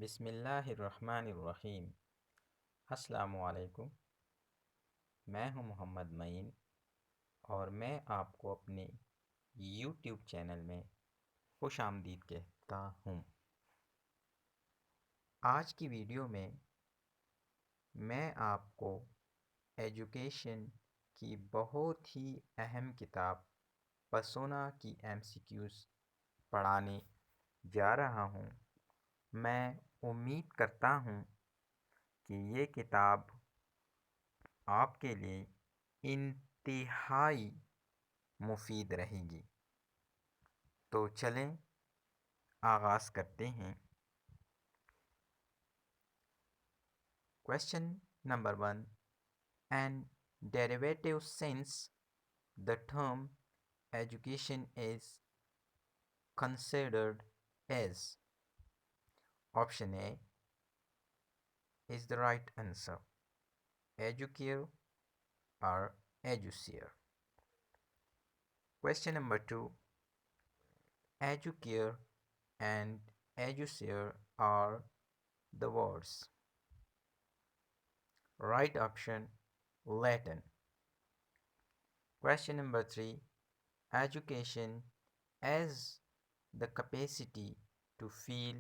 बिस्मिल्लाहिर्रहमानिर्रहीम। अस्सलामुअलैकुम। मैं हूं मोहम्मद मईन और मैं आपको अपने YouTube चैनल में खुश आमदीद कहता हूं। आज की वीडियो में मैं आपको एजुकेशन की बहुत ही अहम किताब पर्सोना की MCQs पढ़ाने जा रहा हूं। मैं उम्मीद करता हूं कि ये किताब आपके लिए इंतहाई मुफीद रहेगी। तो चलें आगाज़ करते हैं। Question number 1, an derivative sense the term education is considered as. Option A is the right answer. Educare or educare. Question number 2. Educare and educare are the words. Right option, Latin. Question number 3. Education as the capacity to feel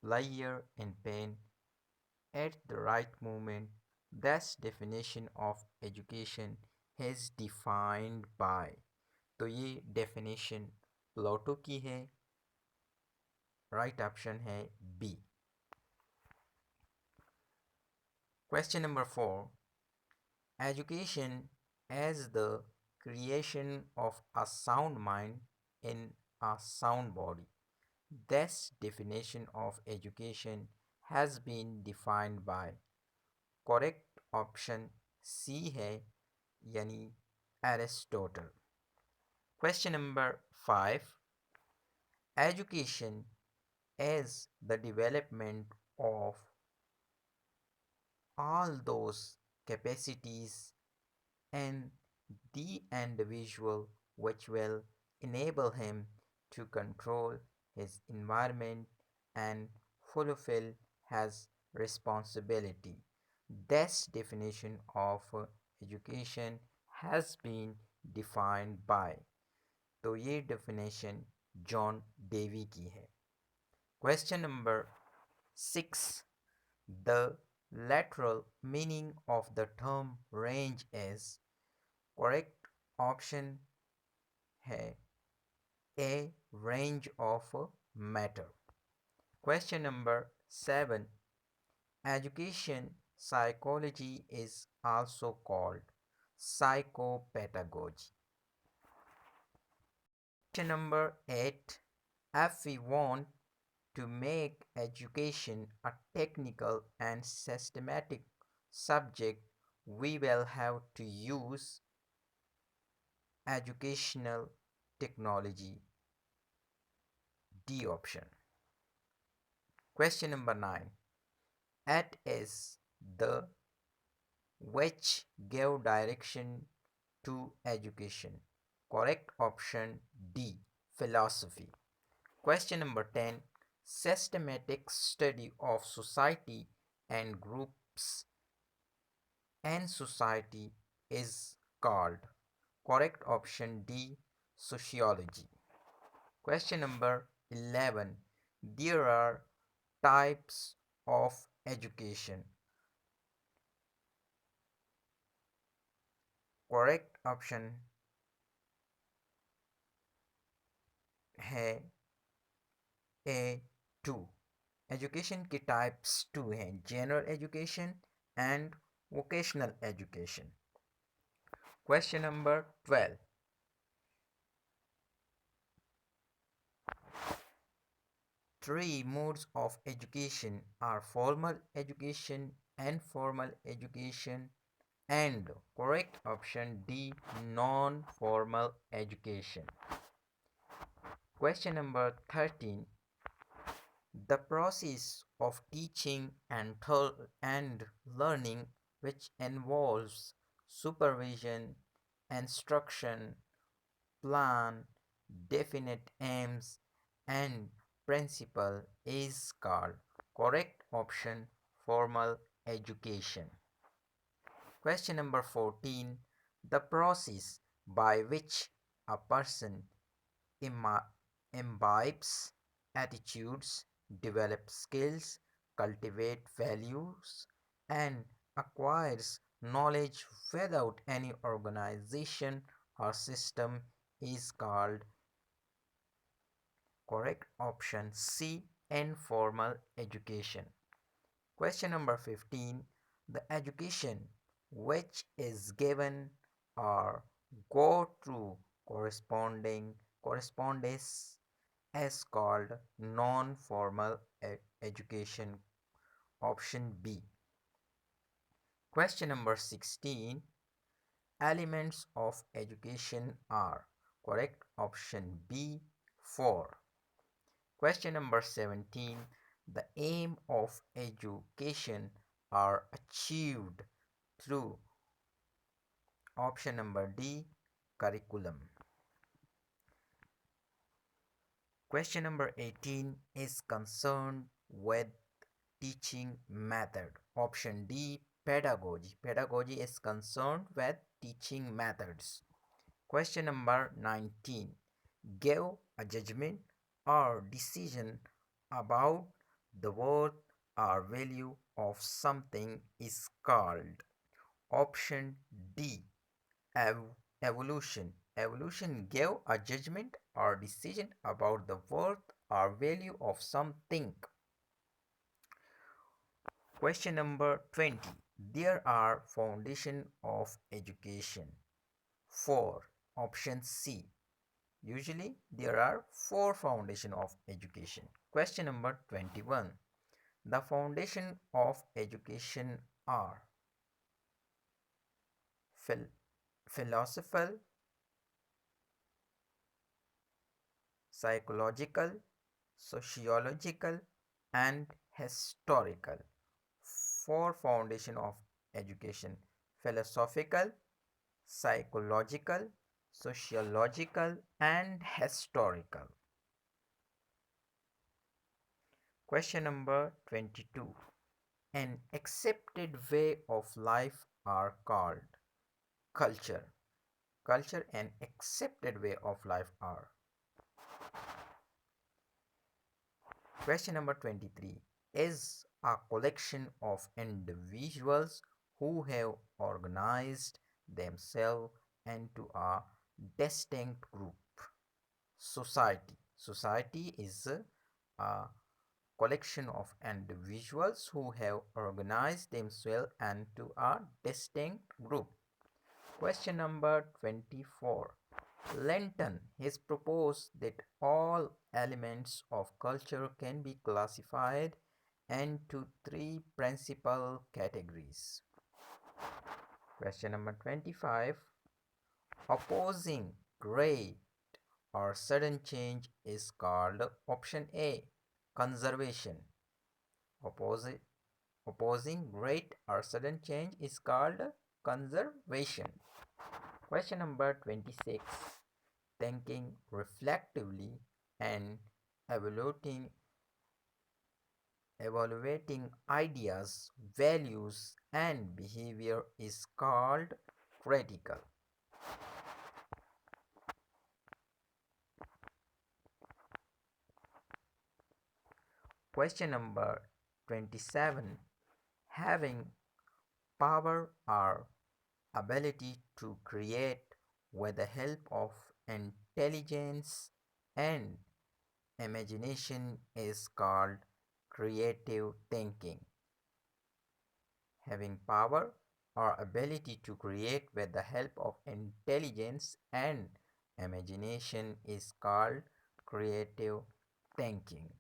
pleasure and pain at the right moment. This definition of education is defined by. तो ये definition Plato की है। Right option है B. Question number 4. Education as the creation of a sound mind in a sound body. This definition of education has been defined by. Correct option C है यानी Aristotle. Question number 5. Education is the development of all those capacities in the individual which will enable him to control his environment and fulfill his responsibility. This definition of education has been defined by. तो ये definition John Dewey की है। Question number 6. The literal meaning of the term range is. Correct option है A, range of matter. Question number 7. Education psychology is also called psychopedagogy. Question number 8. If we want to make education a technical and systematic subject, we will have to use educational technology. D option. Question number 9. It is the which gave direction to education. Correct option D, philosophy. Question number 10. Systematic study of society and groups and society is called. Correct option D, sociology. Question number 11. There are types of education. Correct option है A2. Education के types 2 हैं, general education and vocational education. Question number 12. Three modes of education are formal education, informal education, and correct option D, non-formal education. Question number 13. The process of teaching and learning, which involves supervision, instruction, plan, definite aims, and principle, is called. Correct option, formal education. Question number 14. The process by which a person imbibes attitudes, develops skills, cultivates values, and acquires knowledge without any organization or system is called. Correct option C, informal education. Question number 15. The education which is given or go through correspondence is called non-formal education. Option B. Question number 16. Elements of education are. Correct option B, 4. Question number 17. The aim of education are achieved through. Option number D, curriculum. Question number 18 is concerned with teaching method. Option D, pedagogy. Pedagogy is concerned with teaching methods. Question number 19. Give a judgment or decision about the worth or value of something is called. Option D, evolution. Evolution gave a judgment or decision about the worth or value of something. Question number 20. There are foundation of education. 4. Option C. Usually there are 4 foundation of education. Question number 21. The foundation of education are philosophical, psychological, sociological, and historical. 4 foundation of education: philosophical, psychological, sociological, and historical. Question number 22. An accepted way of life are called. Culture. Culture and accepted way of life are. Question number 23 is a collection of individuals who have organized themselves into a distinct group. Society. Society is a collection of individuals who have organized themselves into a distinct group. Question number 24. Linton has proposed that all elements of culture can be classified into 3 principal categories. Question number 25. Opposing great or sudden change is called. Option A, conservation. Opposing great or sudden change is called conservation. Question number 26. Thinking reflectively and evaluating ideas, values, and behavior is called critical. Question number 27. Having power or ability to create with the help of intelligence and imagination is called creative thinking. Having power or ability to create with the help of intelligence and imagination is called creative thinking.